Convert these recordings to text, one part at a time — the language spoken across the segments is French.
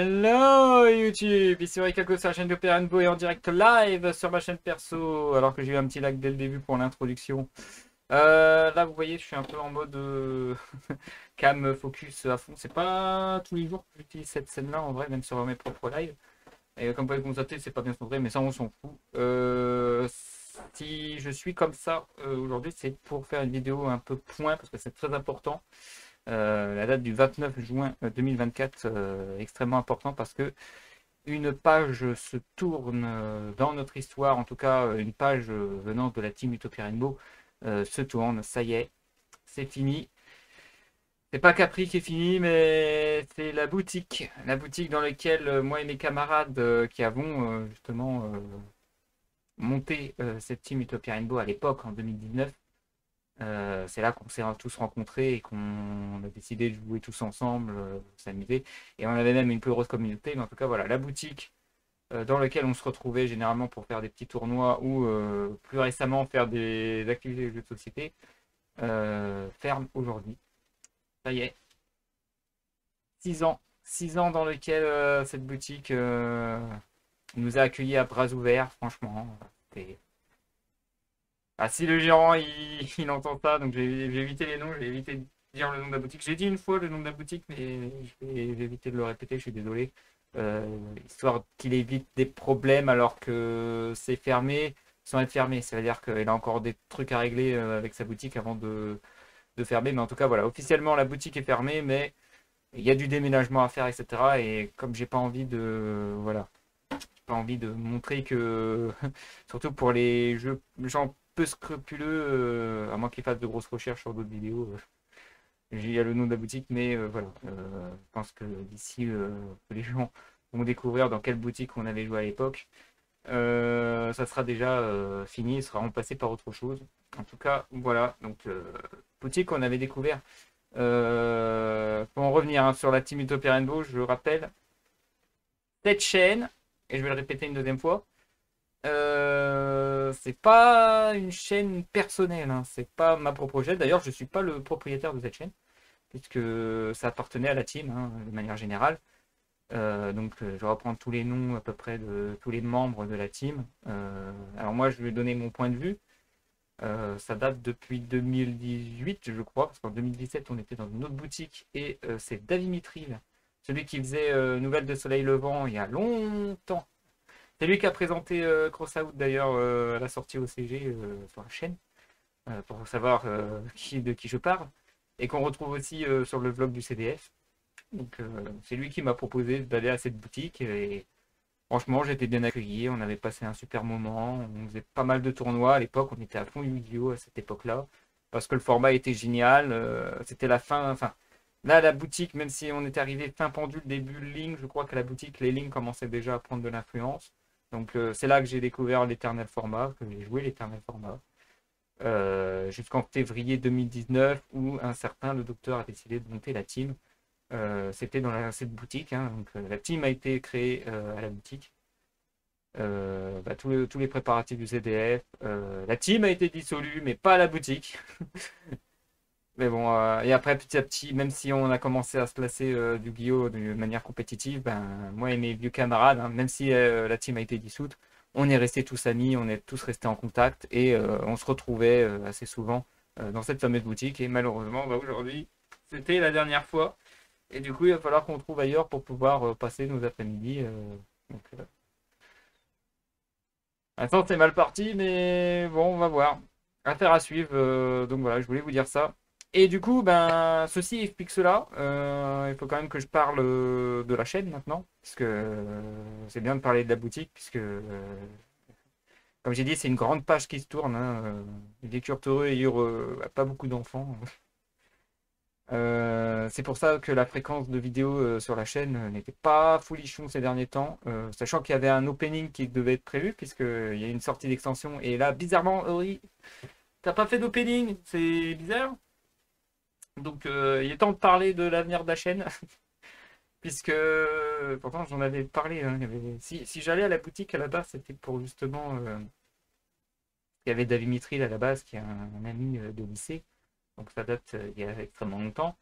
Hello YouTube, ici Ricaco sur la chaîne de Perenbo et en direct live sur ma chaîne perso, alors que j'ai eu un petit lag dès le début pour l'introduction. Là vous voyez je suis un peu en mode cam focus à fond, c'est pas tous les jours que j'utilise cette scène là en vrai, même sur mes propres lives. Et comme vous pouvez constater c'est pas bien centré mais ça on s'en fout. Si je suis comme ça aujourd'hui c'est pour faire une vidéo un peu point parce que c'est très important. La date du 29 juin 2024 extrêmement important parce que une page se tourne dans notre histoire, en tout cas une page venant de la team Utopia Rainbow se tourne, ça y est, c'est fini. C'est pas Capri qui est fini, mais c'est la boutique dans laquelle moi et mes camarades qui avons justement monté cette team Utopia Rainbow à l'époque en 2019. C'est là qu'on s'est tous rencontrés et qu'on a décidé de jouer tous ensemble, s'amuser. Et on avait même une plus grosse communauté. Mais en tout cas, voilà, la boutique dans laquelle on se retrouvait généralement pour faire des petits tournois ou plus récemment faire des activités de jeux de société, ferme aujourd'hui. Ça y est, 6 ans. 6 ans dans lequel cette boutique nous a accueillis à bras ouverts, franchement. C'était Ah, si le gérant il entend ça, donc j'ai évité les noms, j'ai évité de dire le nom de la boutique. J'ai dit une fois le nom de la boutique, mais je vais éviter de le répéter, je suis désolé. Euh, Histoire qu'il évite des problèmes alors que c'est fermé sans être fermé. Ça veut dire qu'il a encore des trucs à régler avec sa boutique avant de fermer. Mais en tout cas, voilà, officiellement la boutique est fermée, mais il y a du déménagement à faire, etc. Et comme j'ai pas envie de, voilà, pas envie de montrer que, surtout pour les jeux, gens peu scrupuleux, à moins qu'ils fassent de grosses recherches sur d'autres vidéos, il y a le nom de la boutique, mais voilà, je pense que d'ici que les gens vont découvrir dans quelle boutique on avait joué à l'époque, ça sera déjà fini, il sera remplacé par autre chose. En tout cas, voilà, donc boutique qu'on avait découvert. Pour en revenir hein, sur la Team Utopia Rainbow, je rappelle, cette chaîne, et je vais le répéter une deuxième fois, c'est pas une chaîne personnelle, hein, c'est pas ma propre chaîne. D'ailleurs, je suis pas le propriétaire de cette chaîne, puisque ça appartenait à la team, hein, de manière générale. Donc, je vais reprendre tous les noms à peu près de tous les membres de la team. Alors moi, je vais donner mon point de vue. Ça date depuis 2018, je crois, parce qu'en 2017, on était dans une autre boutique et c'est David Mitril, celui qui faisait Nouvelles de Soleil Levant il y a longtemps. C'est lui qui a présenté Crossout d'ailleurs à la sortie OCG sur la chaîne, pour savoir de qui je parle, et qu'on retrouve aussi sur le vlog du CDF. Donc c'est lui qui m'a proposé d'aller à cette boutique, et franchement j'étais bien accueilli, on avait passé un super moment, on faisait pas mal de tournois à l'époque, on était à fond Yu-Gi-Oh à cette époque-là, parce que le format était génial, c'était la fin, enfin là la boutique, même si on était arrivé fin pendule, début ligne, je crois que la boutique, les lignes commençaient déjà à prendre de l'influence. Donc c'est là que j'ai découvert l'éternel format, que j'ai joué l'éternel format, jusqu'en février 2019 où un certain le docteur a décidé de monter la team. C'était dans cette boutique, hein, donc la team a été créée à la boutique. Tous les préparatifs du CDF. La team a été dissolue, mais pas à la boutique. Mais bon, et après petit à petit, même si on a commencé à se placer du Guillaume de manière compétitive, ben, moi et mes vieux camarades, hein, même si la team a été dissoute, on est restés tous amis, on est tous restés en contact et on se retrouvait assez souvent dans cette fameuse boutique. Et malheureusement, bah, aujourd'hui, c'était la dernière fois. Et du coup, il va falloir qu'on trouve ailleurs pour pouvoir passer nos après-midi. Donc, Maintenant, c'est mal parti, mais bon, on va voir. Affaire à suivre. Donc voilà, je voulais vous dire ça. Et du coup, ben, ceci explique cela. Il faut quand même que je parle de la chaîne maintenant, parce que c'est bien de parler de la boutique, puisque, comme j'ai dit, c'est une grande page qui se tourne. Hein, des heureux et heureux, pas beaucoup d'enfants. C'est pour ça que la fréquence de vidéos sur la chaîne n'était pas folichon ces derniers temps, sachant qu'il y avait un opening qui devait être prévu, puisqu'il y a une sortie d'extension. Et là, bizarrement, Ori, t'as pas fait d'opening, c'est bizarre. Donc, il est temps de parler de l'avenir de la chaîne, puisque pourtant j'en avais parlé. Hein, si j'allais à la boutique à la base, c'était pour justement. Il y avait David Mitril à la base, qui est un ami de lycée, donc ça date il y a extrêmement longtemps.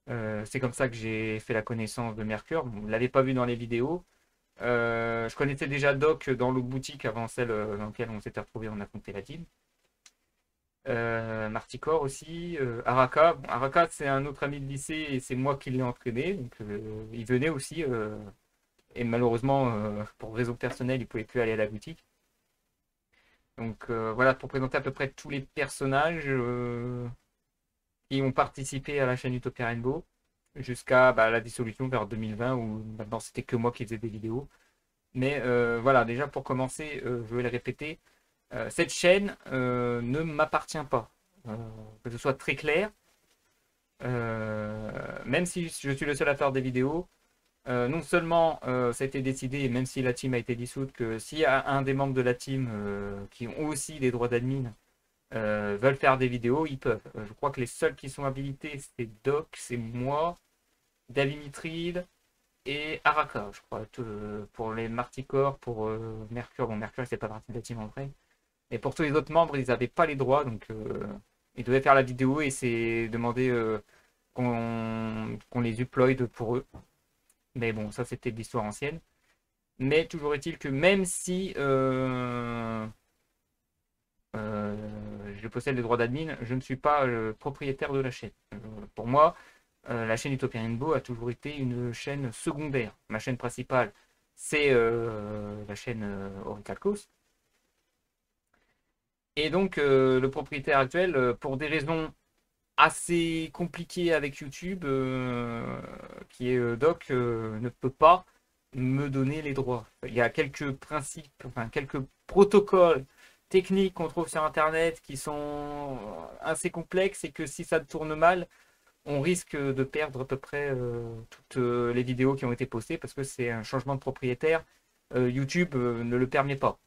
C'est comme ça que j'ai fait la connaissance de Mercure. Bon, vous ne l'avez pas vu dans les vidéos. Je connaissais déjà Doc dans l'autre boutique avant celle dans laquelle on s'était retrouvé, on affrontait la team. Marticore aussi, Araka. Bon, Araka, c'est un autre ami de lycée et c'est moi qui l'ai entraîné. Donc, il venait aussi. Et malheureusement, pour raison personnelle, il ne pouvait plus aller à la boutique. Donc voilà, pour présenter à peu près tous les personnages qui ont participé à la chaîne Utopia Rainbow jusqu'à la dissolution vers 2020 où maintenant c'était que moi qui faisais des vidéos. Mais voilà, déjà pour commencer, je vais le répéter, cette chaîne ne m'appartient pas. Que ce soit très clair, même si je suis le seul à faire des vidéos, non seulement ça a été décidé, même si la team a été dissoute, que s'il y a un des membres de la team qui ont aussi des droits d'admin veulent faire des vidéos, ils peuvent. Je crois que les seuls qui sont habilités, c'est Doc, c'est moi, Davimitrid et Araka, je crois. Pour les Marticore, pour Mercure, bon, Mercure, c'est pas partie de la team en vrai. Et pour tous les autres membres, ils n'avaient pas les droits, donc ils devaient faire la vidéo et c'est demander qu'on les upload pour eux. Mais bon, ça c'était de l'histoire ancienne. Mais toujours est-il que même si je possède les droits d'admin, je ne suis pas le propriétaire de la chaîne. Pour moi, la chaîne Utopia Rainbow a toujours été une chaîne secondaire. Ma chaîne principale, c'est la chaîne Oricalcos. Et donc, le propriétaire actuel, pour des raisons assez compliquées avec YouTube, qui est Doc, ne peut pas me donner les droits. Il y a quelques principes, enfin quelques protocoles techniques qu'on trouve sur Internet qui sont assez complexes et que si ça tourne mal, on risque de perdre à peu près toutes les vidéos qui ont été postées parce que c'est un changement de propriétaire. YouTube ne le permet pas.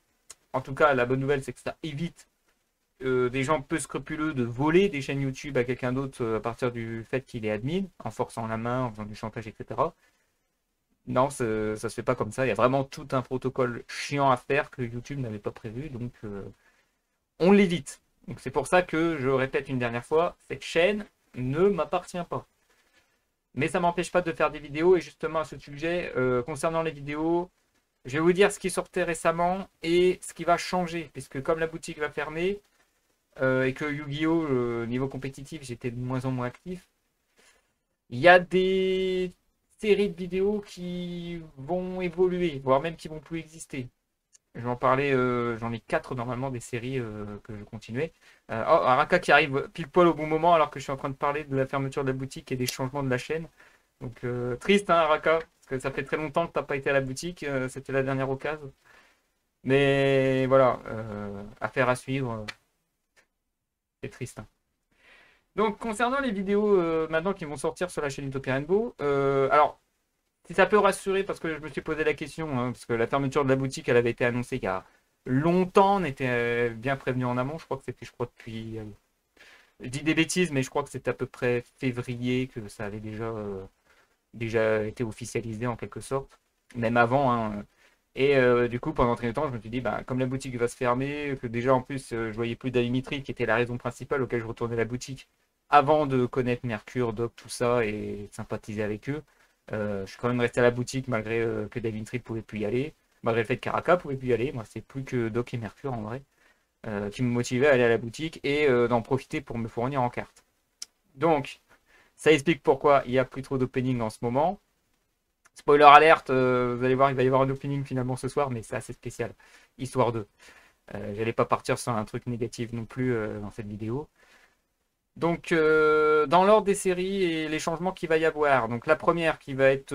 En tout cas, la bonne nouvelle, c'est que ça évite des gens peu scrupuleux de voler des chaînes YouTube à quelqu'un d'autre à partir du fait qu'il est admin, en forçant la main, en faisant du chantage, etc. Non, ça se fait pas comme ça. Il y a vraiment tout un protocole chiant à faire que YouTube n'avait pas prévu, donc on l'évite. Donc c'est pour ça que je répète une dernière fois, cette chaîne ne m'appartient pas. Mais ça m'empêche pas de faire des vidéos et justement à ce sujet, concernant les vidéos, je vais vous dire ce qui sortait récemment et ce qui va changer, puisque comme la boutique va fermer et que Yu-Gi-Oh! Niveau compétitif, j'étais de moins en moins actif, il y a des séries de vidéos qui vont évoluer, voire même qui vont plus exister. Je vais en parler, j'en ai 4 normalement des séries que je continuais. Oh, Araka qui arrive pile poil au bon moment alors que je suis en train de parler de la fermeture de la boutique et des changements de la chaîne. Donc triste, hein, Araka, parce que ça fait très longtemps que tu n'as pas été à la boutique, c'était la dernière occasion. Mais voilà, affaire à suivre, c'est triste, hein. Donc concernant les vidéos maintenant qui vont sortir sur la chaîne Utopia Rainbow, alors si ça peut rassurer, parce que je me suis posé la question, hein, parce que la fermeture de la boutique, elle avait été annoncée il y a longtemps, on était bien prévenu en amont, je crois que c'était, je crois, depuis... je dis des bêtises, mais je crois que c'était à peu près février que ça avait déjà été officialisé en quelque sorte, même avant, hein. Et du coup, pendant très longtemps, je me suis dit, bah, comme la boutique va se fermer, que déjà en plus, je voyais plus d'Alimitri, qui était la raison principale auquel je retournais la boutique, avant de connaître Mercure, Doc, tout ça, et de sympathiser avec eux. Je suis quand même resté à la boutique malgré que David ne pouvait plus y aller, malgré le fait qu'Araka pouvait plus y aller. Moi, c'est plus que Doc et Mercure en vrai, qui me motivaient à aller à la boutique et d'en profiter pour me fournir en carte. Donc, ça explique pourquoi il n'y a plus trop d'opening en ce moment. Spoiler alerte, vous allez voir, il va y avoir un opening finalement ce soir, mais c'est assez spécial. Histoire de. J'allais pas partir sur un truc négatif non plus dans cette vidéo. Donc, dans l'ordre des séries et les changements qu'il va y avoir. Donc, la première qui va être.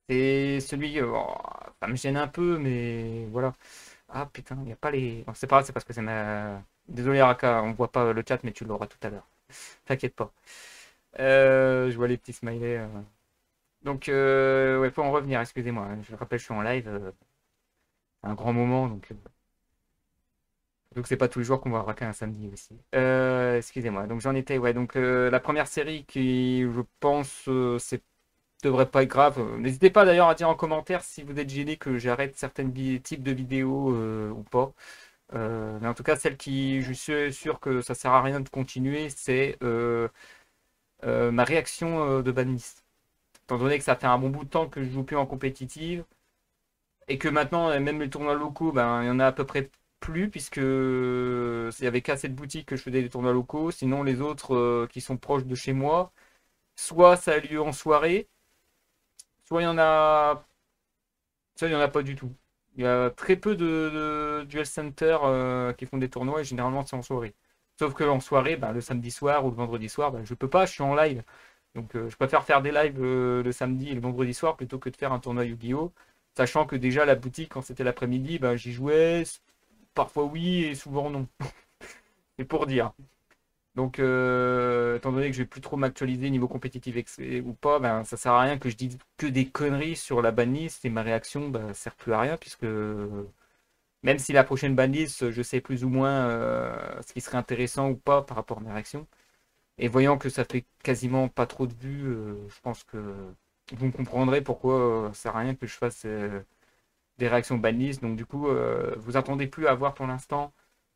C'est celui. Oh, ça me gêne un peu, mais voilà. Ah putain, il n'y a pas les. C'est pas grave, c'est parce que c'est ma. Désolé, Araka, on voit pas le chat, mais tu l'auras tout à l'heure. T'inquiète pas. Je vois les petits smileys. Donc, ouais, faut en revenir, excusez-moi. Je le rappelle, je suis en live. C'est un grand moment, donc c'est pas tous les jours qu'on va raquer un samedi aussi. Excusez-moi. Donc j'en étais, ouais. Donc la première série qui, je pense, devrait pas être grave. N'hésitez pas d'ailleurs à dire en commentaire si vous êtes gêné que j'arrête certains types de vidéos ou pas. Mais en tout cas, celle qui, je suis sûr que ça sert à rien de continuer, c'est ma réaction de banlist. Étant donné que ça fait un bon bout de temps que je joue plus en compétitive, et que maintenant, même les tournois locaux, ben, il y en a à peu près plus, puisque il y avait qu'à cette boutique que je faisais des tournois locaux. Sinon, les autres qui sont proches de chez moi, soit ça a lieu en soirée, soit il y en a pas du tout. Il y a très peu de duel center qui font des tournois et généralement c'est en soirée. Sauf que en soirée, ben, le samedi soir ou le vendredi soir, ben, je peux pas, je suis en live. Donc je préfère faire des lives le samedi et le vendredi soir plutôt que de faire un tournoi Yu-Gi-Oh! Sachant que déjà la boutique, quand c'était l'après-midi, ben, j'y jouais, parfois oui et souvent non. C'est pour dire. Donc, étant donné que je vais plus trop m'actualiser niveau compétitif ou pas, ben, ça sert à rien que je dise que des conneries sur la banlist et ma réaction ben, sert plus à rien puisque même si la prochaine banlist, je sais plus ou moins ce qui serait intéressant ou pas par rapport à mes réactions. Et voyant que ça fait quasiment pas trop de vues, je pense que vous me comprendrez pourquoi ça sert à rien que je fasse des réactions banlist. Donc du coup, vous attendez plus à voir pour l'instant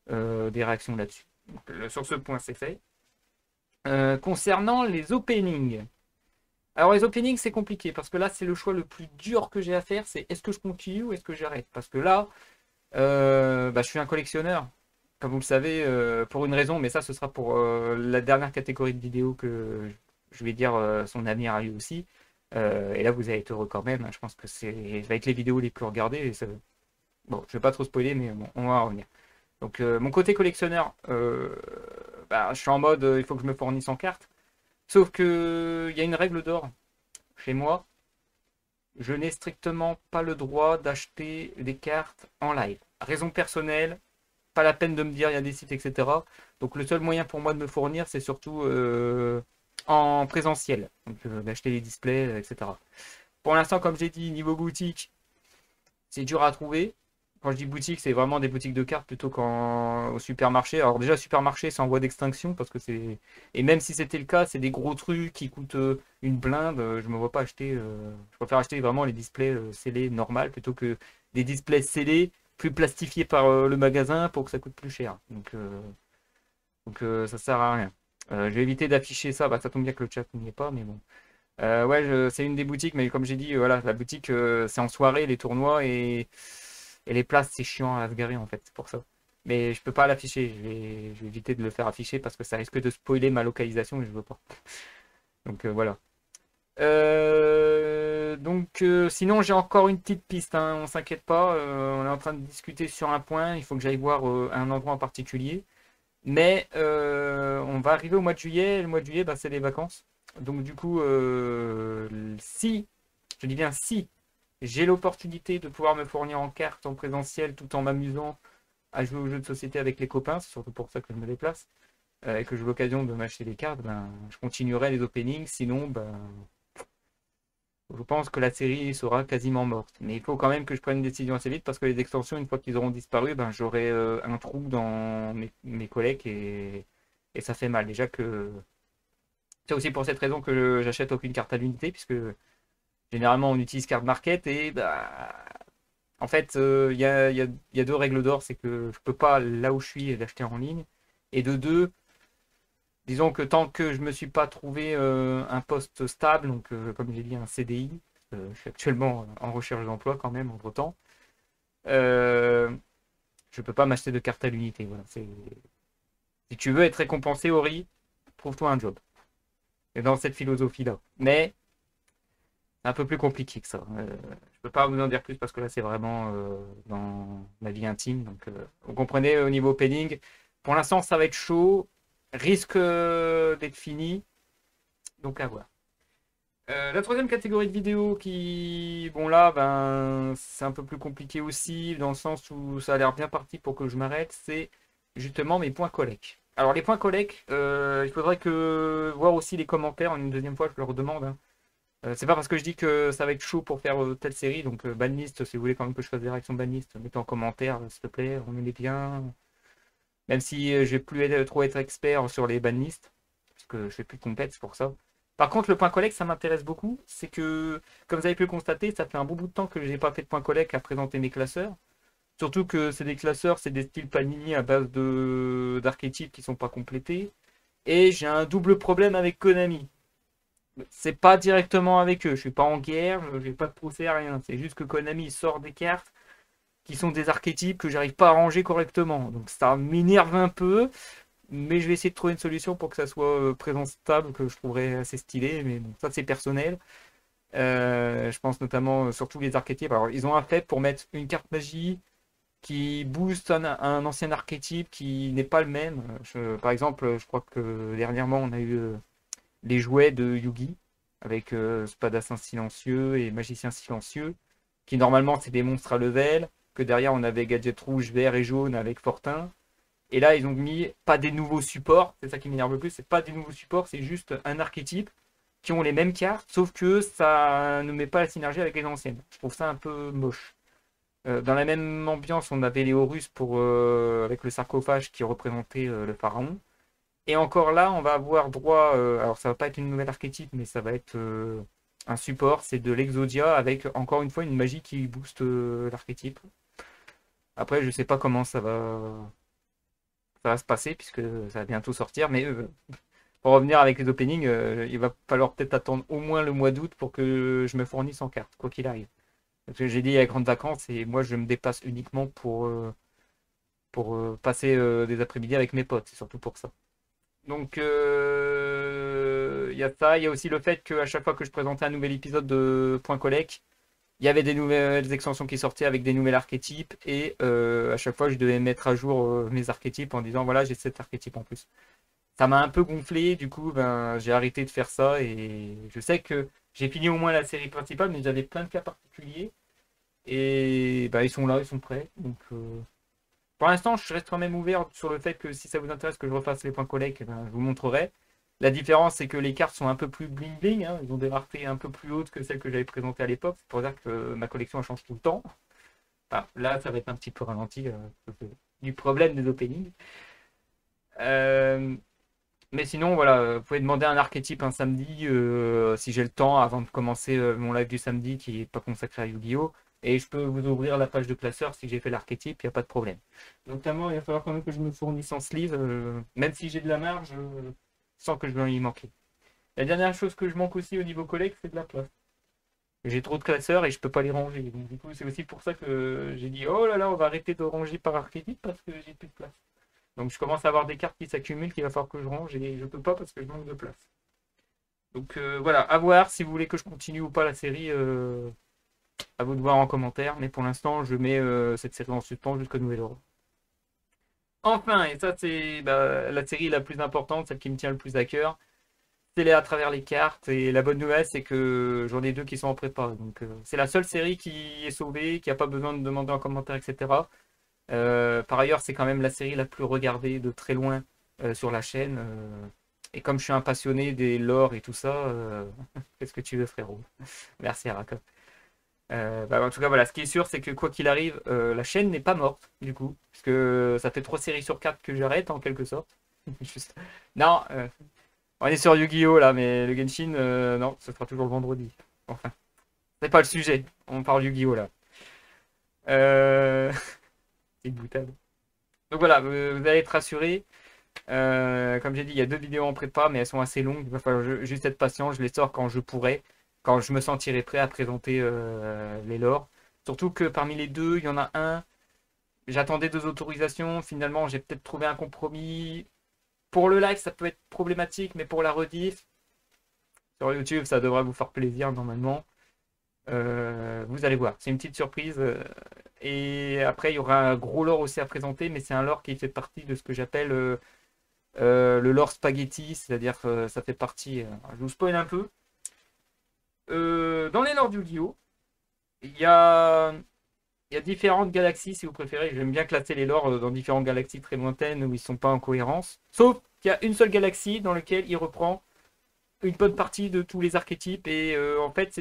des réactions là-dessus. Donc, sur ce point, c'est fait. Concernant les openings. Alors les openings c'est compliqué parce que là c'est le choix le plus dur que j'ai à faire, c'est est-ce que je continue ou est-ce que j'arrête? Parce que là, bah, je suis un collectionneur, comme vous le savez, pour une raison, mais ça ce sera pour la dernière catégorie de vidéos que je vais dire son avenir à lui aussi. Et là vous allez être heureux quand même, hein. Je pense que c'est va être les vidéos les plus regardées. Et ça... Bon, je vais pas trop spoiler, mais bon, on va en revenir. Donc mon côté collectionneur, bah, je suis en mode il faut que je me fournisse en cartes. Sauf que il y a une règle d'or chez moi. Je n'ai strictement pas le droit d'acheter des cartes en live. Raison personnelle, pas la peine de me dire il y a des sites, etc. Donc le seul moyen pour moi de me fournir, c'est surtout en présentiel. Donc d'acheter les displays, etc. Pour l'instant, comme j'ai dit, niveau boutique, c'est dur à trouver. Quand je dis boutique, c'est vraiment des boutiques de cartes plutôt qu'au supermarché. Alors déjà, supermarché, c'est en voie d'extinction parce que c'est... Et même si c'était le cas, c'est des gros trucs qui coûtent une blinde. Je me vois pas acheter... Je préfère acheter vraiment les displays scellés normales plutôt que des displays scellés plus plastifiés par le magasin pour que ça coûte plus cher. Donc ça sert à rien. Je vais éviter d'afficher ça. Bah, ça tombe bien que le chat n'y est pas, mais bon. Ouais, c'est une des boutiques, mais comme j'ai dit, voilà, la boutique, c'est en soirée, les tournois, et les places, c'est chiant à se garer, en fait, c'est pour ça. Mais je peux pas l'afficher, je vais éviter de le faire afficher parce que ça risque de spoiler ma localisation et je veux pas. Donc voilà. Sinon, j'ai encore une petite piste, hein, on s'inquiète pas, on est en train de discuter sur un point, il faut que j'aille voir un endroit en particulier. Mais on va arriver au mois de juillet. Le mois de juillet, bah, c'est les vacances. Donc du coup, si, je dis bien si, j'ai l'opportunité de pouvoir me fournir en carte en présentiel tout en m'amusant à jouer aux jeux de société avec les copains, c'est surtout pour ça que je me déplace, et que j'ai l'occasion de m'acheter des cartes, ben, je continuerai les openings. Sinon, ben, je pense que la série sera quasiment morte. Mais il faut quand même que je prenne une décision assez vite parce que les extensions, une fois qu'ils auront disparu, ben, j'aurai un trou dans mes collègues et ça fait mal. Déjà que c'est aussi pour cette raison que j'achète aucune carte à l'unité puisque généralement on utilise carte market et bah, en fait il y a deux règles d'or, c'est que je peux pas là où je suis l'acheter en ligne et de deux, disons que tant que je me suis pas trouvé un poste stable, donc comme j'ai dit un CDI, je suis actuellement en recherche d'emploi quand même entre temps, euh, je peux pas m'acheter de carte à l'unité. Voilà, si tu veux être récompensé, Ori, trouve-toi un job. Et dans cette philosophie-là. Mais c'est un peu plus compliqué que ça. Je peux pas vous en dire plus parce que là c'est vraiment dans ma vie intime. Donc vous comprenez au niveau opening. Pour l'instant ça va être chaud. Risque d'être fini. Donc à voir. La troisième catégorie de vidéos qui, bon là, ben, c'est un peu plus compliqué aussi, dans le sens où ça a l'air bien parti pour que je m'arrête, c'est justement mes points collect. Alors les points collect, il faudrait que voir aussi les commentaires, une deuxième fois je leur demande, hein. C'est pas parce que je dis que ça va être chaud pour faire telle série, donc banlist, si vous voulez quand même que je fasse des réactions banlist, mettez en commentaire, s'il te plaît, on est bien. Même si je vais plus trop être expert sur les banlists, parce que je fais plus de compètes pour ça. Par contre, le point collecte, ça m'intéresse beaucoup. C'est que, comme vous avez pu le constater, ça fait un bon bout de temps que je n'ai pas fait de point collecte à présenter mes classeurs. Surtout que c'est des classeurs, c'est des styles Panini à base de d'archétypes qui sont pas complétés. Et j'ai un double problème avec Konami. C'est pas directement avec eux, je suis pas en guerre, j'ai pas de procès, rien. C'est juste que Konami sort des cartes qui sont des archétypes que j'arrive pas à ranger correctement. Donc ça m'énerve un peu, mais je vais essayer de trouver une solution pour que ça soit présentable, que je trouverais assez stylé. Mais bon, ça c'est personnel. Je pense notamment sur tous les archétypes. Alors ils ont un fait pour mettre une carte magie qui booste un ancien archétype qui n'est pas le même. Par exemple, je crois que dernièrement on a eu les jouets de Yugi avec Spadassin silencieux et Magicien silencieux, qui normalement c'est des monstres à level, que derrière on avait Gadget rouge, vert et jaune avec Fortin. Et là ils ont mis pas des nouveaux supports, c'est ça qui m'énerve le plus, c'est pas des nouveaux supports, c'est juste un archétype qui ont les mêmes cartes, sauf que ça ne met pas la synergie avec les anciennes. Je trouve ça un peu moche. Dans la même ambiance, on avait les Horus avec le sarcophage qui représentait le pharaon. Et encore là, on va avoir droit, alors ça va pas être une nouvelle archétype, mais ça va être un support, c'est de l'Exodia avec encore une fois une magie qui booste l'archétype. Après, je sais pas comment ça va se passer puisque ça va bientôt sortir, mais pour revenir avec les openings, il va falloir peut-être attendre au moins le mois d'août pour que je me fournisse en carte, quoi qu'il arrive. Parce que j'ai dit il y a grandes vacances et moi je me déplace uniquement pour passer des après-midi avec mes potes, c'est surtout pour ça. Donc, il y a ça. Il y a aussi le fait qu'à chaque fois que je présentais un nouvel épisode de Point Collect, il y avait des nouvelles extensions qui sortaient avec des nouveaux archétypes. Et à chaque fois, je devais mettre à jour mes archétypes en disant voilà, j'ai cet archétype en plus. Ça m'a un peu gonflé. Du coup, ben, j'ai arrêté de faire ça. Et je sais que j'ai fini au moins la série principale, mais j'avais plein de cas particuliers. Et ben, ils sont là, ils sont prêts. Donc, pour l'instant, je reste quand même ouvert sur le fait que si ça vous intéresse que je refasse les points collecte, eh ben, je vous montrerai. La différence, c'est que les cartes sont un peu plus bling bling, hein. Ils ont des raretés un peu plus hautes que celles que j'avais présentées à l'époque. C'est pour dire que ma collection elle change tout le temps. Enfin, là, ça va être un petit peu ralenti du problème des openings. Euh, mais sinon, voilà, vous pouvez demander un archétype un samedi si j'ai le temps avant de commencer mon live du samedi qui n'est pas consacré à Yu-Gi-Oh! Et je peux vous ouvrir la page de classeur si j'ai fait l'archétype, il n'y a pas de problème. Notamment, il va falloir quand même que je me fournisse en sleeve, même si j'ai de la marge, sans que je vais y manquer. La dernière chose que je manque aussi au niveau collecte, c'est de la place. J'ai trop de classeurs et je peux pas les ranger. Donc, du coup, c'est aussi pour ça que j'ai dit oh là là, on va arrêter de ranger par archétype parce que j'ai plus de place. Donc je commence à avoir des cartes qui s'accumulent qu'il va falloir que je range et je peux pas parce que je manque de place. Donc voilà, à voir si vous voulez que je continue ou pas la série, à vous de voir en commentaire. Mais pour l'instant, je mets cette série en suspens jusqu'au nouvel ordre. Enfin, et ça c'est bah, la série la plus importante, celle qui me tient le plus à cœur, c'est les à travers les cartes. Et la bonne nouvelle, c'est que j'en ai deux qui sont en prépa. Donc c'est la seule série qui est sauvée, qui n'a pas besoin de demander en commentaire, etc. Par ailleurs, c'est quand même la série la plus regardée de très loin sur la chaîne. Et comme je suis un passionné des lore et tout ça, qu'est-ce que tu veux, frérot? Merci, Araka. Bah, en tout cas, voilà, ce qui est sûr, c'est que quoi qu'il arrive, la chaîne n'est pas morte, du coup, parce que ça fait 3 séries sur 4 que j'arrête, en quelque sorte. Juste- Non, on est sur Yu-Gi-Oh! Là, mais le Genshin, non, ce sera toujours le vendredi. Enfin, c'est pas le sujet, on parle Yu-Gi-Oh! Là. Euh... C'est boutade. Donc voilà, vous allez être rassurés. Comme j'ai dit, il y a 2 vidéos en prépa, mais elles sont assez longues. Il va falloir juste être patient. Je les sors quand je pourrai, quand je me sentirai prêt à présenter les lores. Surtout que parmi les deux, il y en a un. J'attendais 2 autorisations. Finalement, j'ai peut-être trouvé un compromis. Pour le live, ça peut être problématique, mais pour la rediff, sur YouTube, ça devrait vous faire plaisir normalement. Vous allez voir, c'est une petite surprise. Et après, il y aura un gros lore aussi à présenter, mais c'est un lore qui fait partie de ce que j'appelle le lore spaghetti, c'est-à-dire que ça fait partie. Je vous spoil un peu. Dans les lores du Yu-Gi-Oh! Il y a, il y a différentes galaxies, si vous préférez. J'aime bien classer les lores dans différentes galaxies très lointaines où ils ne sont pas en cohérence. Sauf qu'il y a une seule galaxie dans laquelle il reprend une bonne partie de tous les archétypes. Et en fait,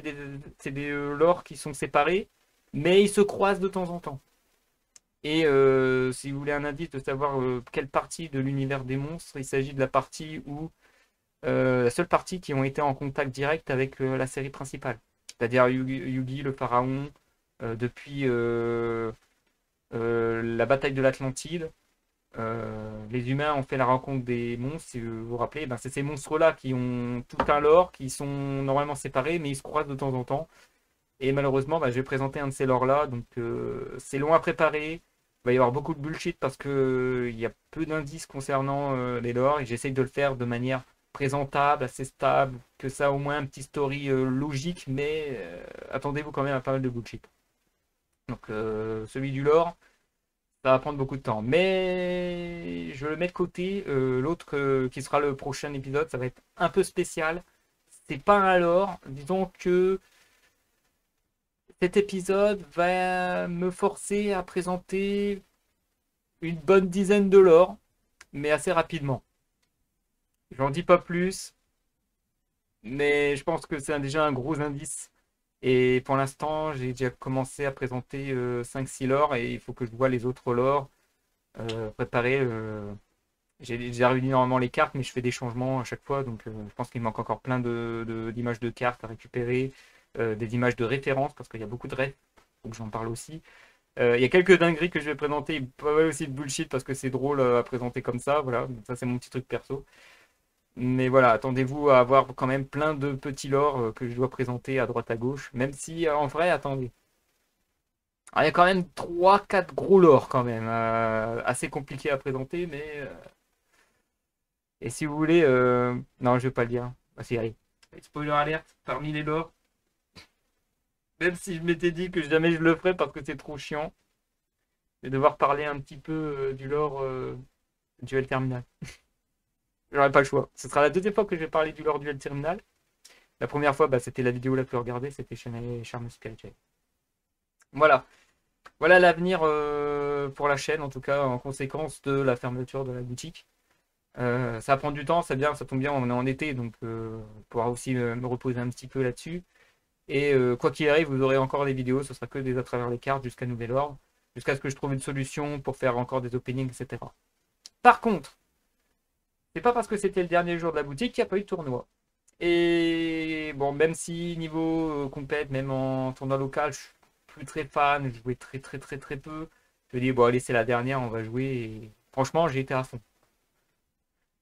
c'est des lores qui sont séparés, mais ils se croisent de temps en temps. Et si vous voulez un indice de savoir quelle partie de l'univers des monstres, il s'agit de la partie où la seule partie qui ont été en contact direct avec la série principale. C'est-à-dire Yugi, le pharaon, depuis la bataille de l'Atlantide. Les humains ont fait la rencontre des monstres, si vous vous rappelez. Ben, c'est ces monstres-là qui ont tout un lore, qui sont normalement séparés, mais ils se croisent de temps en temps. Et malheureusement, ben, je vais présenter un de ces lores-là, donc c'est long à préparer. Il va y avoir beaucoup de bullshit parce que il y a peu d'indices concernant les lores et j'essaye de le faire de manière présentable, assez stable, que ça a au moins un petit story logique, mais attendez-vous quand même à pas mal de bullshit. Donc celui du lore, ça va prendre beaucoup de temps. Mais je le mets de côté. L'autre qui sera le prochain épisode, ça va être un peu spécial. C'est pas un lore. Disons que cet épisode va me forcer à présenter une bonne dizaine de lore, mais assez rapidement. J'en dis pas plus, mais je pense que c'est déjà un gros indice. Et pour l'instant, j'ai déjà commencé à présenter 5-6 lores et il faut que je vois les autres lores préparer. J'ai déjà réuni normalement les cartes, mais je fais des changements à chaque fois. Donc je pense qu'il manque encore plein d'images de cartes à récupérer, des images de référence, parce qu'il y a beaucoup de refs, faut que j'en parle aussi. Il y a quelques dingueries que je vais présenter, pas mal aussi de bullshit parce que c'est drôle à présenter comme ça. Voilà, ça c'est mon petit truc perso. Mais voilà, attendez-vous à avoir quand même plein de petits lores que je dois présenter à droite à gauche. Même si en vrai, attendez. Alors, il y a quand même trois quatre gros lores quand même. Assez compliqué à présenter, mais. Et si vous voulez. Non, je vais pas le dire. Ah, si, allez. Spoiler alert, parmi les lores. Même si je m'étais dit que jamais je le ferais parce que c'est trop chiant. Je vais devoir parler un petit peu du lore Duel Terminal. J'aurai pas le choix. Ce sera la deuxième fois que je vais parler du lore Duel Terminal. La première fois, bah, c'était la vidéo la plus regardée, c'était Charme Spirituel. Voilà. Voilà l'avenir pour la chaîne, en tout cas, en conséquence de la fermeture de la boutique. Ça prend du temps, c'est bien, ça tombe bien, on est en été, donc on pourra aussi me reposer un petit peu là-dessus. Et quoi qu'il arrive, vous aurez encore des vidéos, ce sera que des à travers les cartes jusqu'à nouvel ordre, jusqu'à ce que je trouve une solution pour faire encore des openings, etc. Par contre, c'est pas parce que c'était le dernier jour de la boutique qu'il n'y a pas eu de tournoi. Et bon, même si niveau compète, même en tournoi local, je suis plus très fan, je jouais très très très très peu. Je me dis, bon, allez, c'est la dernière, on va jouer. Et franchement, j'ai été à fond.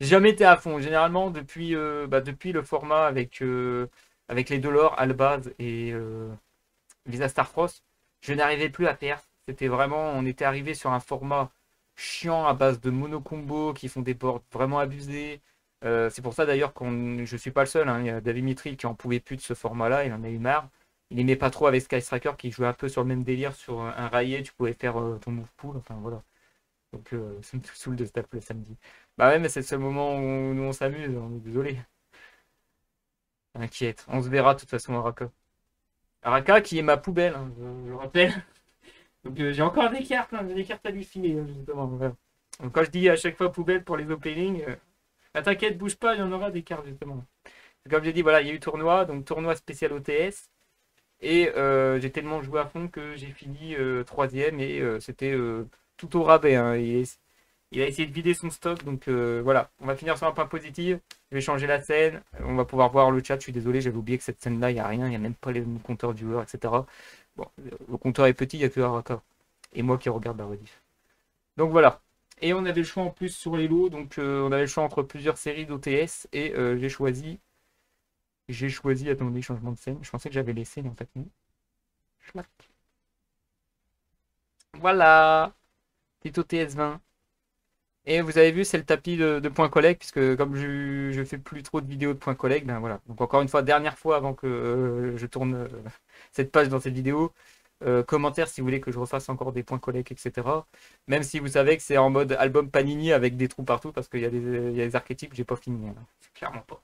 J'ai jamais été à fond. Généralement, depuis le format avec les deux lores, Albaz et Visa Starfrost, je n'arrivais plus à faire. C'était vraiment, on était arrivé sur un format chiant à base de monocombo qui font des boards vraiment abusés. C'est pour ça d'ailleurs que je suis pas le seul, hein. Il y a David Mitri qui en pouvait plus de ce format-là, il en a eu marre. Il aimait pas trop avec Sky Striker qui jouait un peu sur le même délire, sur un raillet, tu pouvais faire ton move pool, enfin voilà. Donc ça me saoule de se taper le samedi. Bah ouais, mais c'est le seul moment où nous on s'amuse, on est désolé. Inquiète, on se verra de toute façon à Raka. Araka qui est ma poubelle, hein, je rappelle. Donc j'ai encore des cartes, hein, j'ai des cartes à lui filer, hein, justement. Voilà. Donc quand je dis à chaque fois poubelle pour les openings, bah, t'inquiète, bouge pas, il y en aura des cartes justement. Comme j'ai dit, voilà, il y a eu tournoi, donc tournoi spécial OTS. Et j'ai tellement joué à fond que j'ai fini troisième et c'était tout au rabais, hein. Il a essayé de vider son stock, donc voilà, on va finir sur un point positif. Je vais changer la scène, on va pouvoir voir le chat. Je suis désolé, j'avais oublié que cette scène-là, il n'y a rien, il n'y a même pas les compteurs du joueur, etc. Bon, le compteur est petit, il n'y a que Araka. Et moi qui regarde la rediff. Donc voilà. Et on avait le choix en plus sur les lots, donc on avait le choix entre plusieurs séries d'OTS et j'ai choisi. Attendez, changement de scène. Je pensais que j'avais laissé, mais en fait non. Schlac. Voilà. Petit OTS 20. Et vous avez vu, c'est le tapis de point collect, puisque comme je fais plus trop de vidéos de point collect, ben voilà. Donc encore une fois, dernière fois avant que je tourne cette page dans cette vidéo, commentaire si vous voulez que je refasse encore des points collect, etc. Même si vous savez que c'est en mode album Panini avec des trous partout, parce qu'il y a des archétypes que j'ai pas fini, hein. Clairement pas.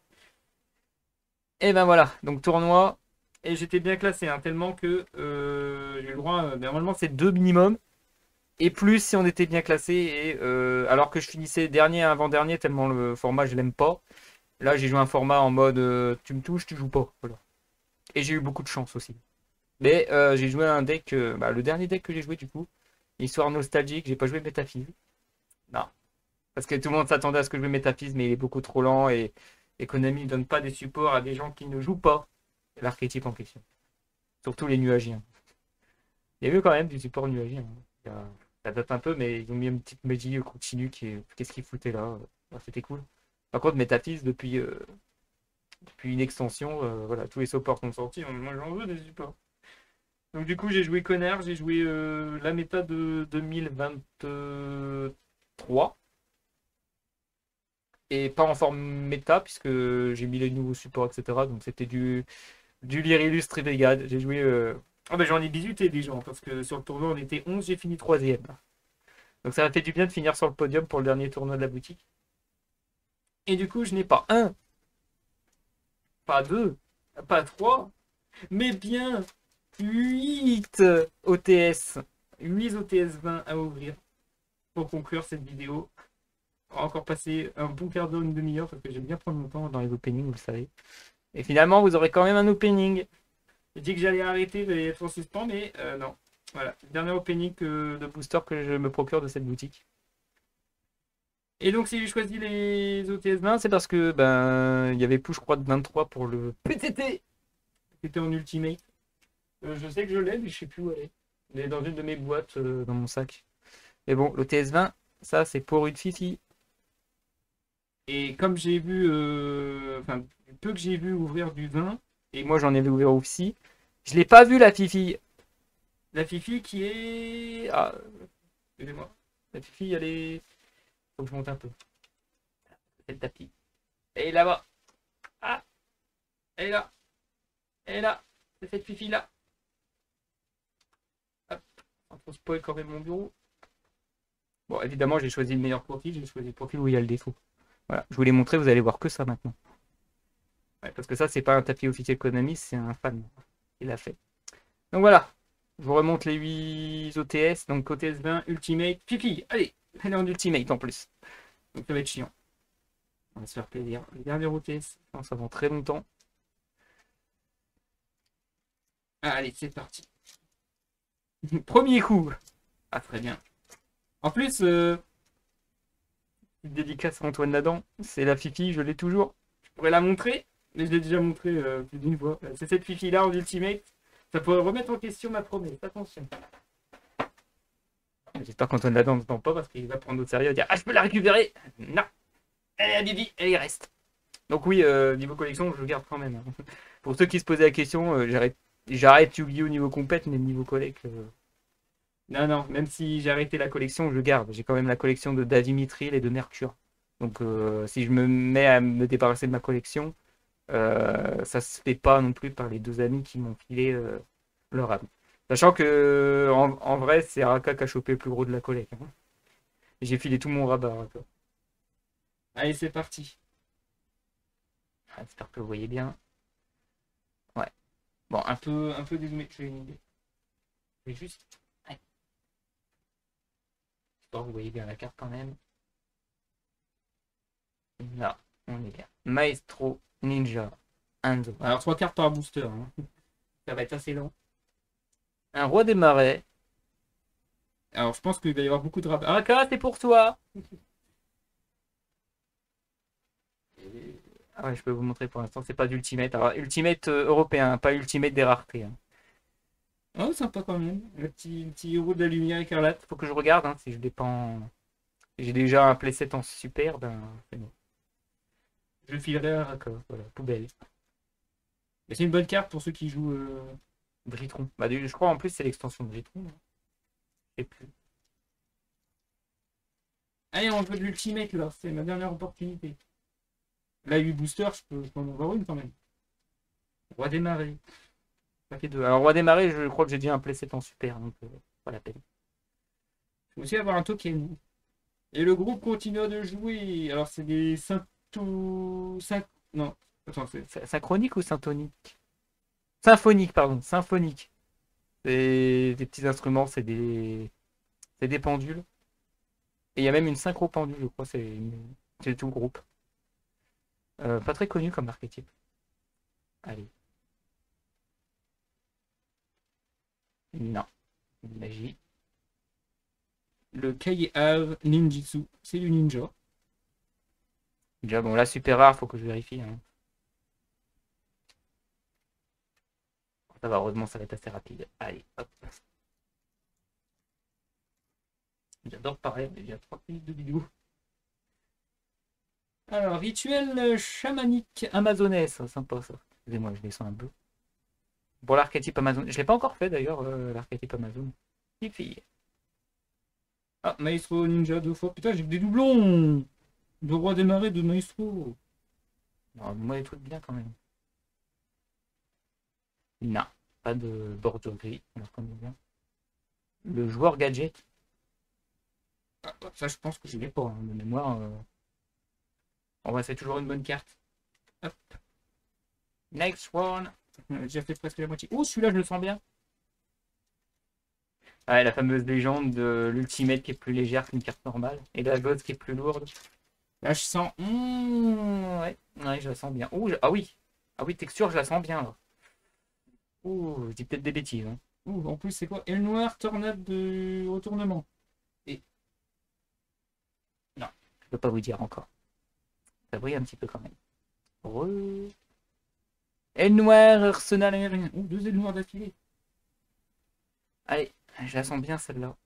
Et ben voilà, donc tournoi, et j'étais bien classé, hein, tellement que j'ai le droit, normalement c'est 2 minimum. Et plus si on était bien classé, et alors que je finissais dernier avant-dernier, tellement le format je l'aime pas. Là j'ai joué un format en mode tu me touches, tu joues pas. Voilà. Et j'ai eu beaucoup de chance aussi. Mais j'ai joué un deck, le dernier deck que j'ai joué du coup, histoire nostalgique, j'ai pas joué Métaphys. Non. Parce que tout le monde s'attendait à ce que je joue Métaphys, mais il est beaucoup trop lent et Konami ne donne pas des supports à des gens qui ne jouent pas l'archétype en question. Surtout les nuagiens. Il y a eu quand même du support nuagien, hein. Ça date un peu, mais ils ont mis une petite magie continue qu'est-ce qu'ils foutaient là. C'était cool. Par contre, Metaphyse, depuis une extension, voilà, tous les supports sont sortis. Moi, j'en veux des supports. Donc, du coup, j'ai joué Connard, j'ai joué la méta de 2023. Et pas en forme méta, puisque j'ai mis les nouveaux supports, etc. Donc, c'était du Lyrilus Trivegad. J'ai joué. Ah, ben j'en ai 18 des gens, parce que sur le tournoi, on était 11, j'ai fini troisième. Donc, ça m'a fait du bien de finir sur le podium pour le dernier tournoi de la boutique. Et du coup, je n'ai pas un, pas deux, pas trois, mais bien 8 OTS. 8 OTS 20 à ouvrir pour conclure cette vidéo. On va encore passer un bon quart d'heure, une demi-heure, parce que j'aime bien prendre mon temps dans les openings, vous le savez. Et finalement, vous aurez quand même un opening. J'ai dit que j'allais arrêter, j'allais être en suspens, mais non. Voilà, dernier opening de booster que je me procure de cette boutique. Et donc, si j'ai choisi les OTS 20, c'est parce que ben il y avait plus, je crois, de 23 pour le PTT qui était en ultimate. Je sais que je l'ai, mais je sais plus où elle est. Elle est dans une de mes boîtes, dans mon sac. Mais bon, l'OTS 20, ça, c'est pour une Fifi. Et comme j'ai vu, enfin, du peu que j'ai vu ouvrir du 20, et moi j'en ai ouvert aussi, je l'ai pas vu la Fifi. La Fifi qui est. Ah, excusez-moi. La Fifi, elle est. Faut que je monte un peu. C'est le tapis. Elle est là-bas. Ah, elle est là. Elle est là. C'est cette Fifi-là. Hop. On trop spoil quand même mon bureau. Bon, évidemment, j'ai choisi le meilleur profil. J'ai choisi le profil où il y a le défaut. Voilà, je vous l'ai montré, vous allez voir que ça maintenant. Ouais, parce que ça, c'est pas un tapis officiel Konami, c'est un fan. Il l'a fait. Donc voilà, je vous remonte les 8 OTS. Donc OTS 20, Ultimate, Fifi. Allez, elle est en Ultimate en plus. Donc ça va être chiant. On va se faire plaisir. Le dernier OTS, ça prend très longtemps. Allez, c'est parti. Premier coup. Ah, très bien. En plus, petite dédicace à Antoine Ladan, c'est la Fifi, je l'ai toujours. Je pourrais la montrer, mais je l'ai déjà montré plus d'une fois. C'est cette Fifi-là en Ultimate. Ça pourrait remettre en question ma promesse. Attention. J'espère qu'Antoine Ladan ne t'entend pas parce qu'il va prendre au sérieux et dire: ah, je peux la récupérer. Non. Elle est à Bibi, elle y reste. Donc oui, niveau collection, je garde quand même, hein. Pour ceux qui se posaient la question, j'arrête Yu-Gi-Oh niveau compète, mais niveau collecte. Non, non, même si j'ai arrêté la collection, je garde. J'ai quand même la collection de David Mithril et de Mercure. Donc si je me mets à me débarrasser de ma collection, ça se fait pas non plus par les deux amis qui m'ont filé leur âme. Sachant que en vrai, c'est Raka qui a chopé le plus gros de la collecte, hein. J'ai filé tout mon rabat à Raka. Allez, c'est parti. Ah, j'espère que vous voyez bien. Ouais. Bon, un peu dézoomé. Je vais juste. Ouais. J'espère que vous voyez bien la carte quand même. Là, on est bien. Maestro, Ninja, Enzo. Alors, 3 cartes par booster, hein. Ça va être assez long. Un roi des marais. Alors, je pense qu'il va y avoir beaucoup de rabats. Raka, c'est pour toi! Ah ouais, je peux vous montrer pour l'instant, c'est pas d'ultimate. Alors, ultimate européen, pas ultimate des raretés, hein. Oh, sympa quand même. Le petit héros de la lumière écarlate. Faut que je regarde, hein, si je dépends. J'ai déjà un playset en super, ben c'est bon. Je filerai à Raka, voilà, poubelle. Mais c'est une bonne carte pour ceux qui jouent Dritron. Bah, je crois en plus c'est l'extension de Dritron, hein. Je sais plus. Allez, on veut de l'ultimate là, c'est ma dernière opportunité. Là, 8 boosters, je peux en avoir une quand même. Roi des marées. Ça fait deux. Alors, Roi des marais, je crois que j'ai déjà un playset en super, donc pas la peine. Je vais aussi avoir un token. Et le groupe continue de jouer. Alors, c'est des Non, attends, c'est synchronique ou syntonique? Symphonique, pardon, symphonique. C'est des petits instruments, c'est des pendules. Et il y a même une synchro pendule, je crois, c'est tout le groupe. Pas très connu comme archétype. Allez. Non. Magie. Le Kai'Ave Ninjutsu, c'est du ninja. Déjà, bon, là, super rare, faut que je vérifie, hein. Ça va, heureusement, ça va être assez rapide. Allez, hop. J'adore pareil, il y a 3 minutes de vidéo. Alors, rituel chamanique amazonès, sympa ça. Excusez-moi, je descends un peu. Pour l'archétype Amazon, je l'ai pas encore fait d'ailleurs, l'archétype Amazon. Fifi. Ah, Maestro Ninja 2 fois. Putain, j'ai que des doublons. De roi des marais de Maestro. Non, moi les trucs bien quand même. Non, pas de bordure gris, on reconnaît bien. Le joueur gadget. Ah, ça, je pense que je l'ai pas, hein, de mémoire. En vrai, c'est toujours une bonne carte. Hop. Next one. J'ai déjà fait presque la moitié. Oh, celui-là, je le sens bien. Ouais, la fameuse légende de l'ultimate qui est plus légère qu'une carte normale. Et la gauze qui est plus lourde. Là, je sens. Ouais. Ouais, je la sens bien. Oh, ah oui. Ah oui, texture, je la sens bien là. Ouh, je dis peut-être des bêtises. Hein. Ouh, en plus, c'est quoi? Aile noire, tornade de retournement. Et. Non, je peux pas vous dire encore. Ça brille un petit peu quand même. Aile noire, arsenal aérien. Ouh, 2 ailes noires d'affilée. Allez, je la sens bien celle-là.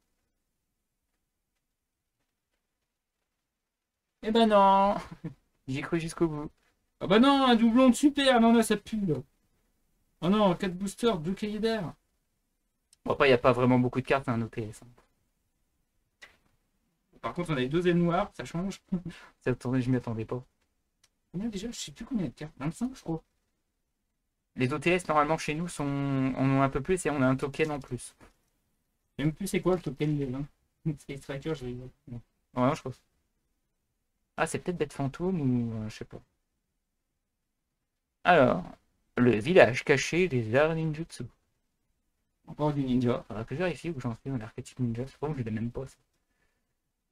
Eh ben non. J'ai cru jusqu'au bout. Ah bah non, un doublon de super. Non, là, ça pue là. Oh non, 4 boosters, 2 cahiers d'air. Bon, après, il n'y a pas vraiment beaucoup de cartes, hein, OTS. Par contre, on a les 2 ailes noires, ça change. Je m'y attendais pas. Combien déjà? Je sais plus combien de cartes. 25, je crois. Les OTS, normalement, chez nous, on en a un peu plus et on a un token en plus. Je sais même plus c'est quoi le token des 20. Space Striker, je rigole. Ouais, je crois. Ah, c'est peut-être Bête Fantôme ou je sais pas. Alors, le village caché des arts ninjutsu. Encore du ninja. Faudra que je vérifie où j'en suis dans l'archétype ninja. Je crois que je l'ai même pas. Ça.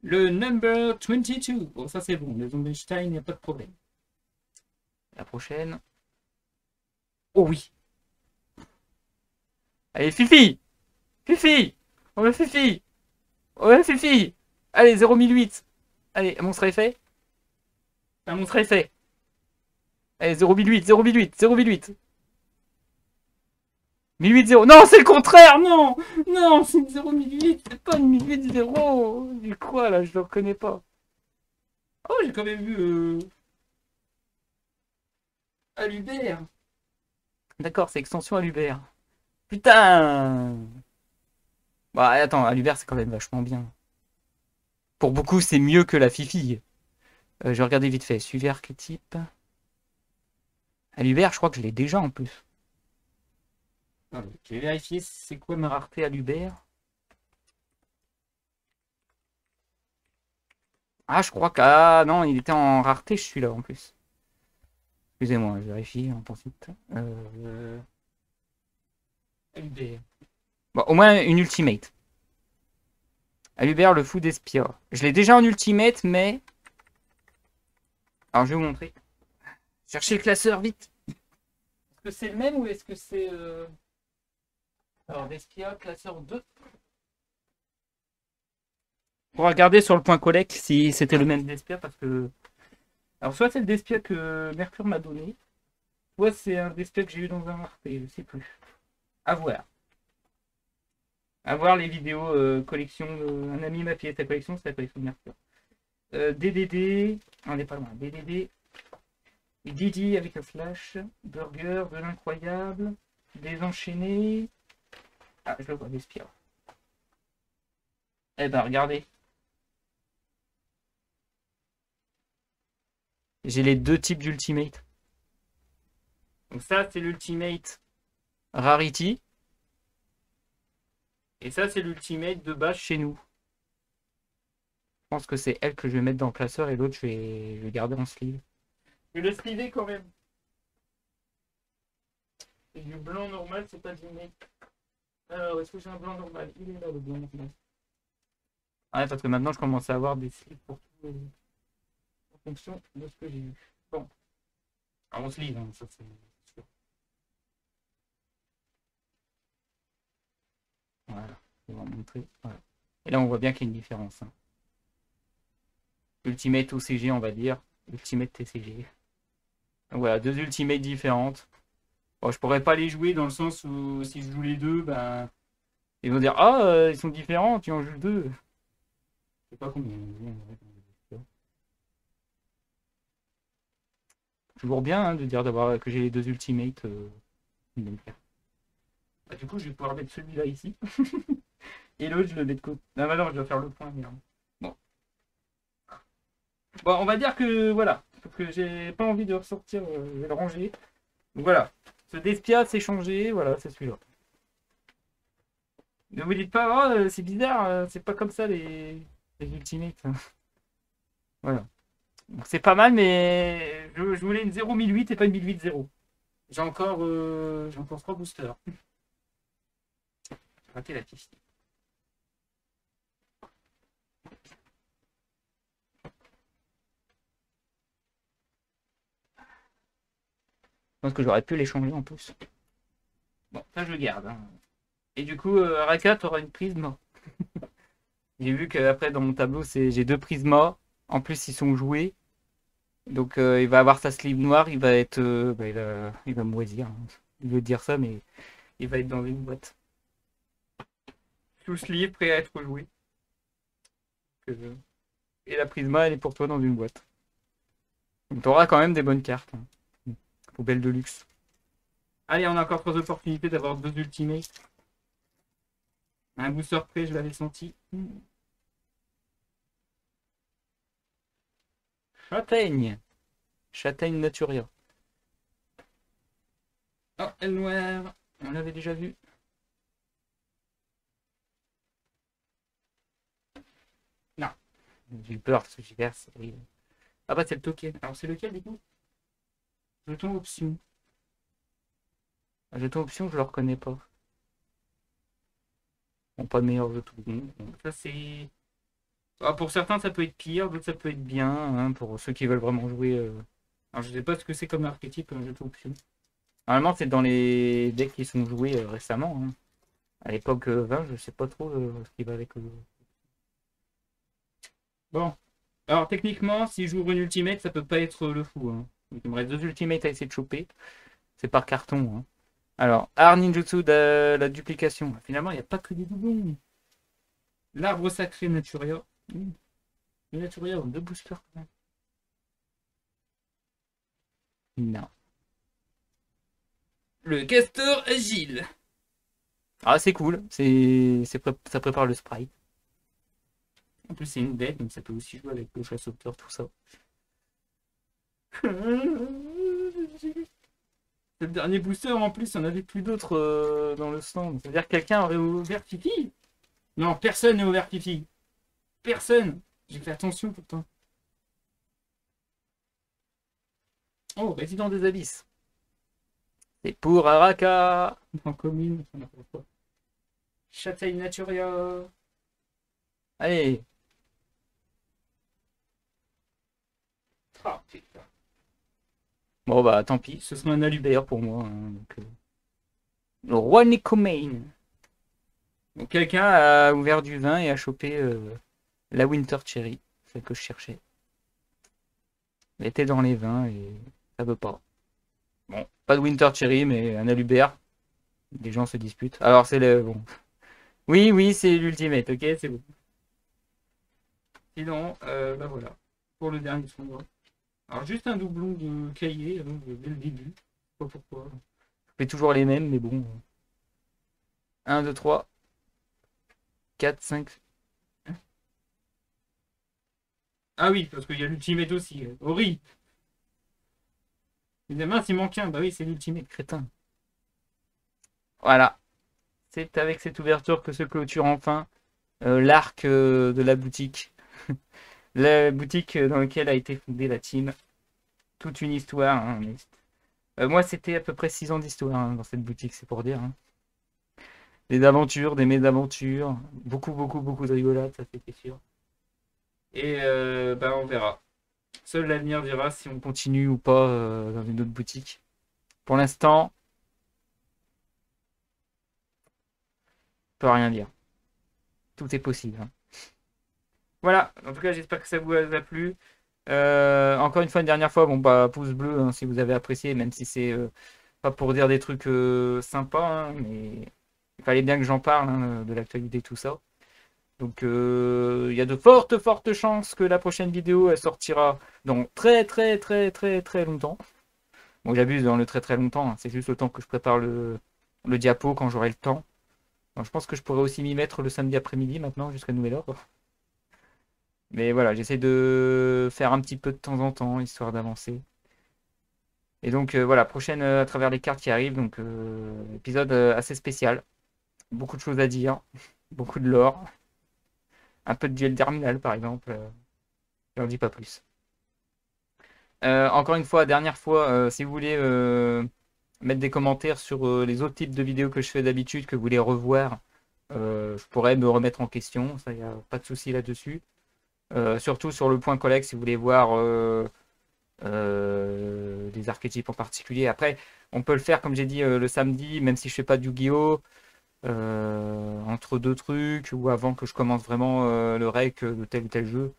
Le number 22. Bon, ça c'est bon. Le Zombiestein, il n'y a pas de problème. La prochaine. Oh oui. Allez, Fifi. Fifi. On va Fifi. On va Fifi. Allez, 0,1008. Allez, un monstre effet. Un monstre effet. Allez, 0,1008, 0,1008, 0,1008. 1080. Non, c'est le contraire, non. Non, c'est une 0,1008, c'est pas une 1080. Du quoi, là, je le reconnais pas. Oh, j'ai quand même vu Alubert. D'accord, c'est extension Alubert. Putain. Bah, attends, Alubert, c'est quand même vachement bien. Pour beaucoup, c'est mieux que la Fifi. Je vais regarder vite fait. Suivi archétype. Alubert, je crois que je l'ai déjà en plus. Je vais vérifier c'est quoi ma rareté Alubert. Ah, je crois que... Ah non, il était en rareté, je suis là en plus. Excusez-moi, je vérifie en temps site. Alubert. Bon, au moins une ultimate. Alubert, le fou d'Espia. Je l'ai déjà en ultimate, mais... Alors, je vais vous montrer. Cherchez le classeur, vite. Est-ce que c'est le même ou est-ce que c'est... Alors, d'Espia, classeur 2. Pour regarder sur le point collect si c'était le même d'Espia, parce que... Alors, soit c'est le d'Espia que Mercure m'a donné, soit c'est un d'Espia que j'ai eu dans un marché, je sais plus. À voir. À voir les vidéos collection. Un ami m'a filé sa collection, c'est la collection de Mercure. DDD, on n'est pas loin. DDD, Didi avec un flash, Burger, de l'incroyable, des enchaînés. Ah, je le vois, des spires. Eh ben, regardez. J'ai les 2 types d'ultimate. Donc ça, c'est l'ultimate Rarity. Et ça, c'est l'ultimate de base chez nous. Je pense que c'est elle que je vais mettre dans le classeur et l'autre, je vais garder en sleeve. Je vais le sleever quand même. Et du blanc normal, c'est pas du make. Alors, est-ce que j'ai un blanc normal? Il est là, le blanc normal. Ouais, parce que maintenant, je commence à avoir des sleeves pour tout, en fonction de ce que j'ai eu. Bon. Alors, on sleeve, hein, ça c'est sûr. Voilà, on va montrer. Voilà. Et là, on voit bien qu'il y a une différence. Hein. Ultimate OCG, on va dire. Ultimate TCG. Donc, voilà, 2 ultimates différentes. Bon, je pourrais pas les jouer dans le sens où si je joue les deux, ben ils vont dire ah ils sont différents, tu en joues 2. sais pas combien. Toujours bien hein, de dire d'avoir que j'ai les deux ultimates. Bah, du coup, je vais pouvoir mettre celui-là ici. Et l'autre, je le mets de côté. Ah bah non, je dois faire le point, merde. Bon. Bon, on va dire que voilà. Parce que j'ai pas envie de ressortir, je vais le ranger. Donc voilà. Ce Despia, c'est changé. Voilà, c'est celui-là. Ne vous dites pas, oh, c'est bizarre, c'est pas comme ça les ultimates. Voilà. Donc c'est pas mal, mais je voulais une 0 et pas une 1008-0. J'ai encore 3 boosters. J'ai raté la piste. Je pense que j'aurais pu les changer en plus. Bon, ça je garde. Hein. Et du coup, Araka, tu auras une prisme. J'ai vu qu'après dans mon tableau, j'ai deux prismas. En plus, ils sont joués. Donc il va avoir sa sleeve noire, il va être. Bah, il va moisir. Hein. Il veut dire ça, mais il va être dans une boîte. Sous sleeve, prêt à être joué. Et la prisma, elle est pour toi dans une boîte. Donc tu auras quand même des bonnes cartes. Hein. Poubelle de luxe. Allez, on a encore 3 opportunités d'avoir 2 ultimates. Un booster prêt, je l'avais senti. Châtaigne. Châtaigne Naturia. Oh, elle noire. On l'avait déjà vu. Non. J'ai eu peur parce que j'ai verse. Ah bah c'est le token. Alors c'est lequel du coup? Jeton option. Jeton option, je le reconnais pas. Bon, pas de meilleur jeton. Donc, ça c'est. Ah, pour certains ça peut être pire, d'autres ça peut être bien. Hein, pour ceux qui veulent vraiment jouer. Alors je sais pas ce que c'est comme archétype, un jeton option. Normalement c'est dans les decks qui sont joués récemment. Hein. À l'époque 20, je sais pas trop ce qui va avec. Bon. Alors techniquement, si j'ouvre une ultimate, ça peut pas être le fou. Hein. Il me reste 2 ultimates à essayer de choper. C'est par carton. Hein. Alors, art ninjutsu de la duplication. Finalement, il n'y a pas que des doublons. L'arbre sacré Naturia. Le Naturia ont 2 boosters quand même. Non. Le castor agile. Ah, c'est cool. Ça prépare le sprite. En plus, c'est une bête, donc ça peut aussi jouer avec le chasseur, tout ça. Le dernier booster, en plus, on avait plus d'autres dans le stand. C'est-à-dire que quelqu'un aurait ouvert Fifi. Non, personne n'est ouvert Fifi. Personne. J'ai fait attention pourtant. Oh, Résident des Abysses. C'est pour Araka. En commune. Châtaigne Naturia. Allez. Oh, putain. Bon, bah, tant pis. Ce sera un Alubert pour moi. Hein, donc, le roi Necomane. Donc, quelqu'un a ouvert du vin et a chopé la Winter Cherry. Celle que je cherchais. Elle était dans les vins et ça veut pas. Bon, pas de Winter Cherry, mais un Alubert. Les gens se disputent. Alors, c'est le. Bon. Oui, oui, c'est l'ultimate, ok, c'est bon. Sinon, bah voilà. Pour le dernier tournoi. Alors, juste un doublon de cahier dès le début. Je sais pas pourquoi. Je fais toujours les mêmes, mais bon. 1, 2, 3, 4, 5. Ah oui, parce qu'il y a l'ultimate aussi. Horrible. Les mains, s'il manque un. Bah oui, c'est l'ultimate, crétin. Voilà. C'est avec cette ouverture que se clôture enfin l'arc de la boutique. La boutique dans laquelle a été fondée la team. Toute une histoire. Hein, mais... moi, c'était à peu près 6 ans d'histoire hein, dans cette boutique, c'est pour dire. Hein. Des aventures, des mésaventures. Beaucoup, beaucoup, beaucoup de rigolades, ça c'était sûr. Et bah, on verra. Seul l'avenir dira si on continue ou pas dans une autre boutique. Pour l'instant, on peut rien dire. Tout est possible. Hein. Voilà, en tout cas, j'espère que ça vous a plu. Encore une fois, une dernière fois, bon bah pouce bleu hein, si vous avez apprécié, même si c'est pas pour dire des trucs sympas, hein, mais il fallait bien que j'en parle hein, de l'actualité, tout ça. Donc il y a de fortes chances que la prochaine vidéo elle sortira dans très longtemps. Bon, j'abuse dans le très longtemps, hein. C'est juste le temps que je prépare le diapo quand j'aurai le temps. Donc, je pense que je pourrais aussi m'y mettre le samedi après-midi maintenant jusqu'à nouvel ordre. Mais voilà, j'essaie de faire un petit peu de temps en temps, histoire d'avancer. Et donc voilà, prochaine à travers les cartes qui arrivent, donc épisode assez spécial. Beaucoup de choses à dire, beaucoup de lore, un peu de duel terminal par exemple. J'en dis pas plus. Encore une fois, dernière fois, si vous voulez mettre des commentaires sur les autres types de vidéos que je fais d'habitude, que vous voulez revoir, je pourrais me remettre en question, ça y a pas de souci là-dessus. Surtout sur le point collecte, si vous voulez voir des archétypes en particulier. Après, on peut le faire, comme j'ai dit, le samedi, même si je fais pas de Yu-Gi-Oh! Entre deux trucs, ou avant que je commence vraiment le rec de tel ou tel jeu.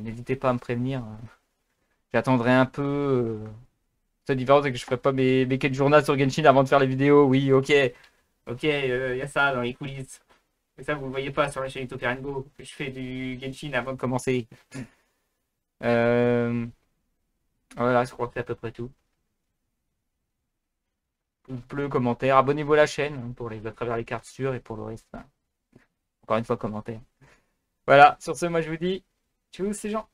N'hésitez pas à me prévenir. J'attendrai un peu. La différence, c'est que je ferai pas mes quêtes journal sur Genshin avant de faire les vidéos. Oui, ok. Ok, il y a ça dans les coulisses. Mais ça, vous ne voyez pas sur la chaîne Utopia Rainbow. Je fais du Genshin avant de commencer. Euh, Voilà, je crois que c'est à peu près tout. Pouce bleu, commentaire. Abonnez-vous à la chaîne hein, pour les à travers les cartes sûres et pour le reste. Hein. Encore une fois, commentaire. Voilà, sur ce, moi je vous dis, tchuss les gens.